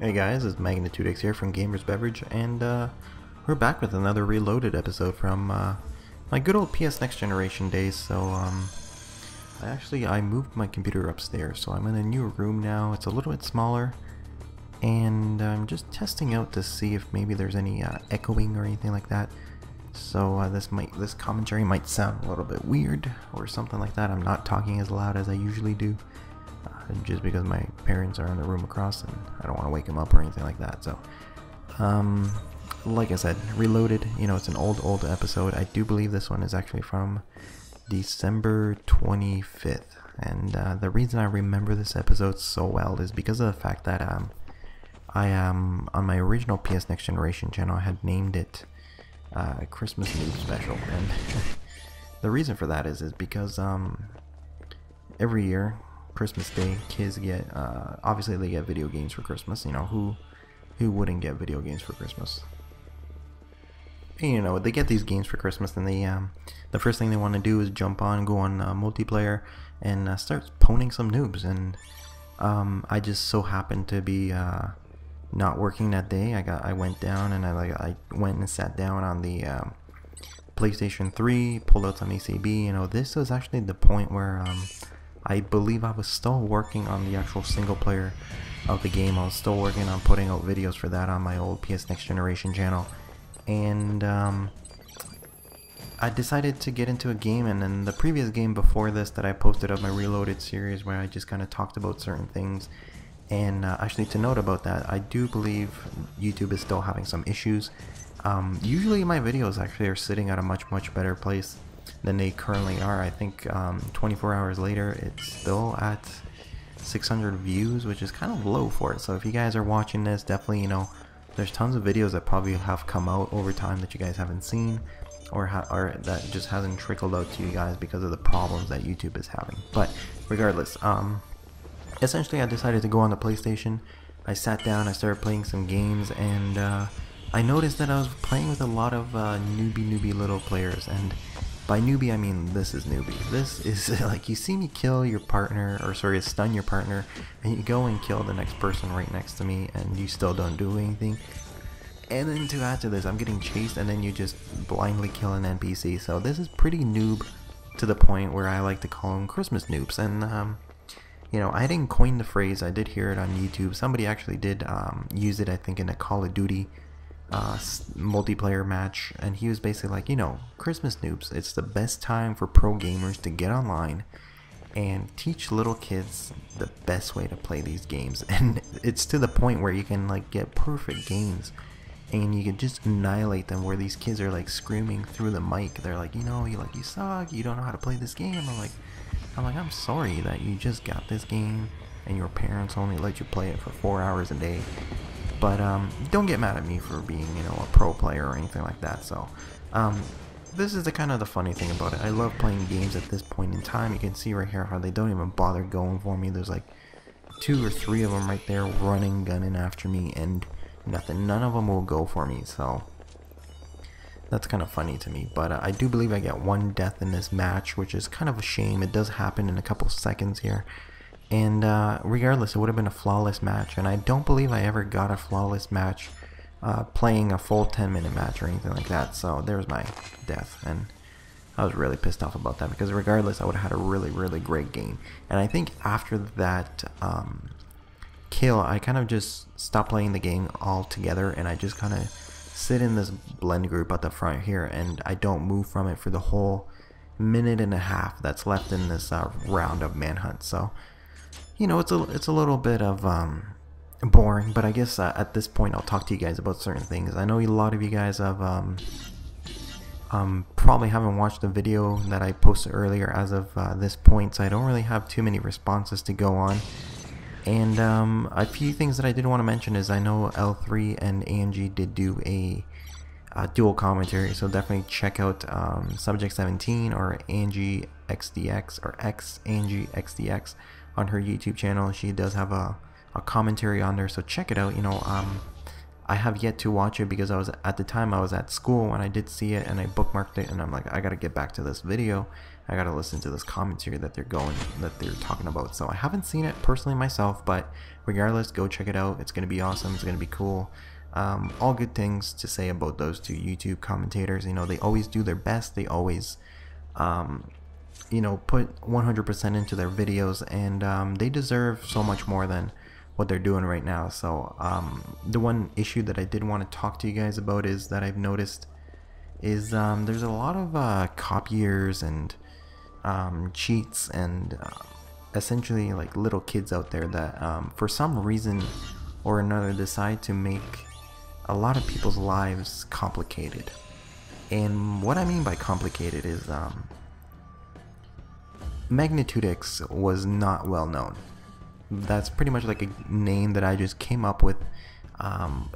Hey guys, it's Magnitudex here from GamersBeverage, and we're back with another Reloaded episode from my good old PS Next Generation days. So I moved my computer upstairs, so I'm in a new room now. It's a little bit smaller, and I'm just testing out to see if maybe there's any echoing or anything like that. So this commentary might sound a little bit weird or something like that. I'm not talking as loud as I usually do. Just because my parents are in the room across and I don't want to wake them up or anything like that. So, like I said, Reloaded, you know, it's an old episode. I do believe this one is actually from December 25th. And the reason I remember this episode so well is because of the fact that I am on my original PS Next Generation channel, I had named it Christmas Noob Special. And the reason for that is because every year, Christmas Day, kids get, obviously they get video games for Christmas. You know, who wouldn't get video games for Christmas? And, you know, they get these games for Christmas, and they, the first thing they want to do is jump on, go on multiplayer, and start poning some noobs. And I just so happened to be not working that day. I went down and I went and sat down on the PlayStation 3, pulled out some ACB. You know, this was actually the point where I believe I was still working on the actual single player of the game. I was still working on putting out videos for that on my old PS Next Generation channel. And I decided to get into a game, and then the previous game before this that I posted of my Reloaded series where I just kind of talked about certain things. And actually, to note about that, I do believe YouTube is still having some issues. Usually my videos actually are sitting at a much better place than they currently are. I think 24 hours later it's still at 600 views, which is kind of low for it. So if you guys are watching this, definitely, you know, there's tons of videos that probably have come out over time that you guys haven't seen, or that just hasn't trickled out to you guys because of the problems that YouTube is having. But regardless, essentially I decided to go on the PlayStation. I sat down, I started playing some games, and I noticed that I was playing with a lot of newbie little players. And by newbie, I mean this is newbie. This is like, you see me kill your partner, or sorry, stun your partner, and you go and kill the next person right next to me, and you still don't do anything. And then to add to this, I'm getting chased, and then you just blindly kill an NPC. So this is pretty noob, to the point where I like to call them Christmas noobs. And you know, I didn't coin the phrase. I did hear it on YouTube. Somebody actually did use it, I think, in a Call of Duty multiplayer match, and he was basically like, you know, Christmas noobs, it's the best time for pro gamers to get online and teach little kids the best way to play these games. And it's to the point where you can like get perfect games and you can just annihilate them, where these kids are like screaming through the mic. They're like, you know, you suck, you don't know how to play this game. I'm like I'm sorry that you just got this game and your parents only let you play it for 4 hours a day. But don't get mad at me for being, you know, a pro player or anything like that. So this is the kind of the funny thing about it. I love playing games at this point in time. You can see right here how they don't even bother going for me. There's like 2 or 3 of them right there running, gunning after me, and nothing. None of them will go for me. So that's kind of funny to me. But I do believe I get 1 death in this match, which is kind of a shame. It does happen in a couple seconds here. And regardless, it would have been a flawless match, and I don't believe I ever got a flawless match playing a full 10-minute match or anything like that. So there's my death, and I was really pissed off about that, because regardless, I would have had a really great game. And I think after that kill, I kind of just stopped playing the game altogether, and I just kind of sit in this blend group at the front here, and I don't move from it for the whole minute and a half that's left in this round of Manhunt. So, you know, it's a little bit of boring, but I guess at this point I'll talk to you guys about certain things. I know a lot of you guys have probably haven't watched the video that I posted earlier as of this point, so I don't really have too many responses to go on. And a few things that I did want to mention is I know L3 and AMG did do a dual commentary, so definitely check out Subject 17 or Angie XDX or Angie XDX on her YouTube channel. She does have a commentary on there, so check it out. You know, I have yet to watch it because at the time I was at school when I did see it, and I bookmarked it, and I'm like, I gotta get back to this video. I gotta listen to this commentary that they're talking about. So I haven't seen it personally myself, but regardless, go check it out. It's gonna be awesome. It's gonna be cool. All good things to say about those two YouTube commentators. You know, they always do their best. They always, you know, put 100% into their videos, and they deserve so much more than what they're doing right now. So the one issue that I did want to talk to you guys about is that I've noticed is there's a lot of copiers and cheats and essentially like little kids out there that for some reason or another decide to make a lot of people's lives complicated. And what I mean by complicated is Magnitudex was not well known. That's pretty much like a name that I just came up with.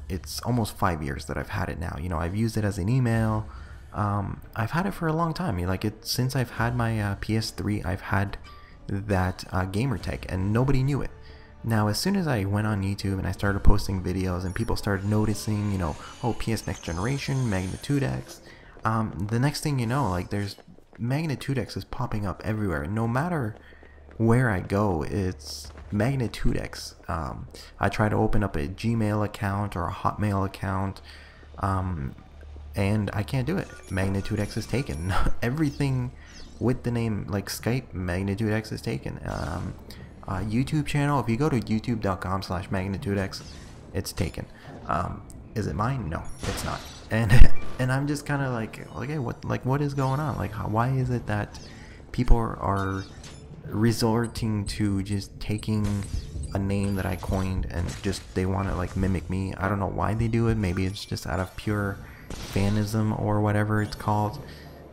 It's almost 5 years that I've had it now. You know, I've used it as an email. I've had it for a long time. Like since I've had my PS3, I've had that gamer tag, and nobody knew it. Now, as soon as I went on YouTube and I started posting videos, and people started noticing, you know, oh, PS Next Generation, Magnitudex. The next thing you know, like there's Magnitudex is popping up everywhere. No matter where I go, it's Magnitudex. I try to open up a Gmail account or a Hotmail account, and I can't do it. Magnitudex is taken. Everything with the name like Skype, Magnitudex is taken. YouTube channel, if you go to youtube.com/Magnitudex, it's taken. Is it mine? No, it's not. And I'm just kind of like, okay, what is going on? Like, why is it that people are resorting to just taking a name that I coined and just they want to like mimic me? I don't know why they do it. Maybe it's just out of pure fanism or whatever it's called,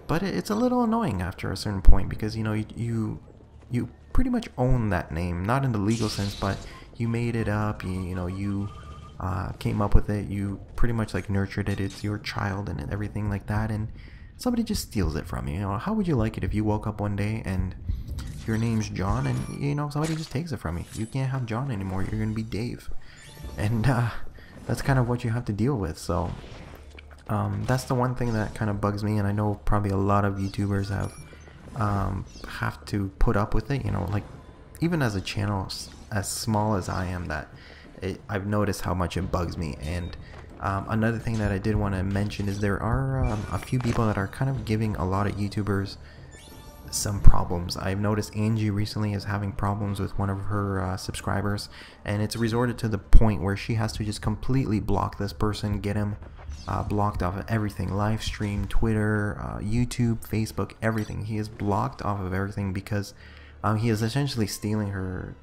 but it's a little annoying after a certain point, because you know you pretty much own that name, not in the legal sense, but you made it up. You know, you came up with it, you pretty much like nurtured it, it's your child and everything like that, and somebody just steals it from you. You know, how would you like it if you woke up one day and your name's John and, you know, somebody just takes it from you? You can't have John anymore, you're gonna be Dave. And that's kind of what you have to deal with. So that's the one thing that kind of bugs me, and I know probably a lot of YouTubers have to put up with it. You know, like even as a channel as small as I am, that I've noticed how much it bugs me. And another thing that I did want to mention is there are a few people that are kind of giving a lot of YouTubers some problems. I've noticed Angie recently is having problems with one of her subscribers, and it's resorted to the point where she has to just completely block this person, get him blocked off of everything: LiveStream, Twitter, YouTube, Facebook, everything. He is blocked off of everything because he is essentially stealing her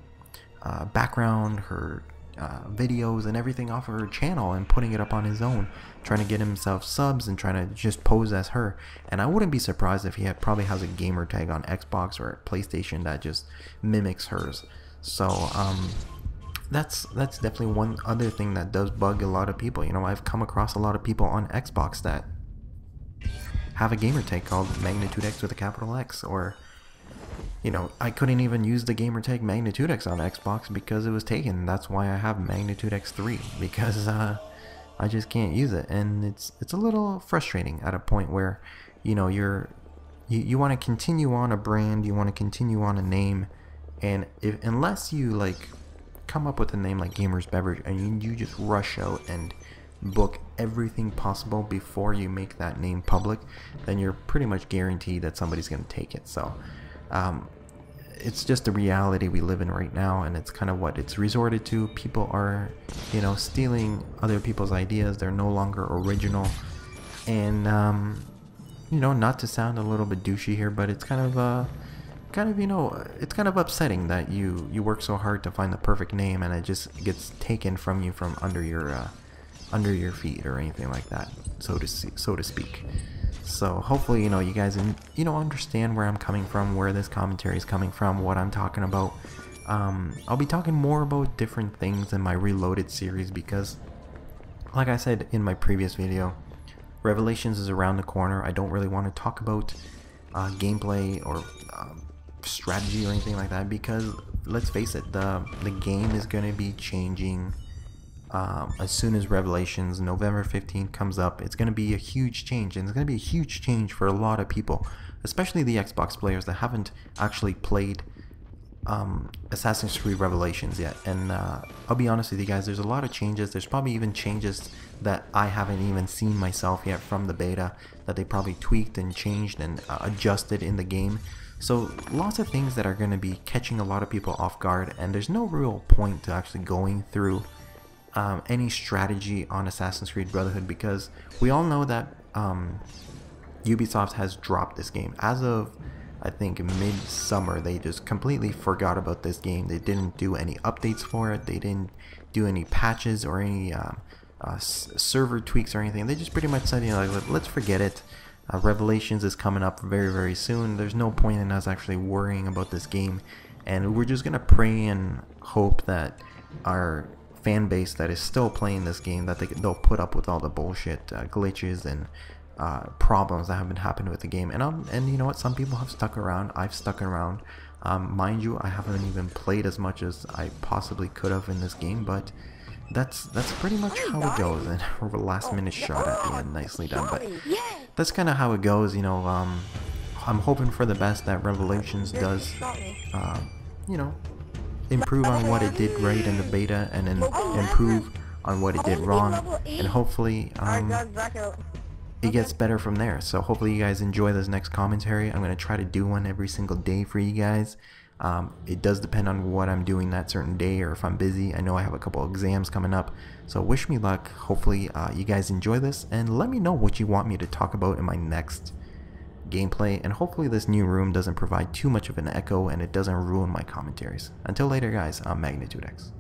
background, her videos and everything off of her channel and putting it up on his own, trying to get himself subs and trying to just pose as her. And I wouldn't be surprised if he probably has a gamer tag on Xbox or PlayStation that just mimics hers. So that's definitely one other thing that does bug a lot of people. You know, I've come across a lot of people on Xbox that have a gamer tag called Magnitudex with a capital X, or you know, I couldn't even use the gamer tag Magnitudex on Xbox because it was taken. That's why I have Magnitudex 3, because I just can't use it, and it's a little frustrating at a point where, you know, you want to continue on a brand, you want to continue on a name, and unless you like come up with a name like GamersBeverage and you just rush out and book everything possible before you make that name public, then you're pretty much guaranteed that somebody's going to take it. So it's just the reality we live in right now, and it's kind of what it's resorted to. People are, you know, stealing other people's ideas. They're no longer original, and you know, not to sound a little bit douchey here, but it's kind of you know, it's kind of upsetting that you work so hard to find the perfect name and it just gets taken from you from under your feet or anything like that, so to speak. So hopefully, you know, you guys, you know, understand where I'm coming from, where this commentary is coming from, what I'm talking about. I'll be talking more about different things in my Reloaded series because, like I said in my previous video, Revelations is around the corner. I don't really want to talk about gameplay or strategy or anything like that because, let's face it, the game is going to be changing as soon as Revelations November 15th comes up. It's going to be a huge change, and it's going to be a huge change for a lot of people, especially the Xbox players that haven't actually played Assassin's Creed Revelations yet. And I'll be honest with you guys, there's a lot of changes. There's probably even changes that I haven't even seen myself yet from the beta that they probably tweaked and changed and adjusted in the game. So lots of things that are going to be catching a lot of people off guard, and there's no real point to actually going through any strategy on Assassin's Creed Brotherhood, because we all know that Ubisoft has dropped this game. As of, I think, mid-summer, they just completely forgot about this game. They didn't do any updates for it. They didn't do any patches or any server tweaks or anything. They just pretty much said, you know, like, let's forget it. Revelations is coming up very, very soon. There's no point in us actually worrying about this game, and we're just gonna pray and hope that our fan base that is still playing this game, that they'll put up with all the bullshit glitches and problems that have been happening with the game. And you know what, some people have stuck around. I've stuck around. Mind you, I haven't even played as much as I possibly could have in this game, but that's pretty much how it goes. And a last minute shot at the end, nicely done. But that's kind of how it goes, you know. I'm hoping for the best that Revelations does, you know, improve on what it did right in the beta, and then improve on what it did wrong, and hopefully it gets better from there. So hopefully you guys enjoy this next commentary. I'm going to try to do one every single day for you guys. It does depend on what I'm doing that certain day, or if I'm busy. I know I have a couple exams coming up, so wish me luck. Hopefully you guys enjoy this, and let me know what you want me to talk about in my next gameplay, and hopefully this new room doesn't provide too much of an echo and it doesn't ruin my commentaries. Until later guys, I'm Magnitudex.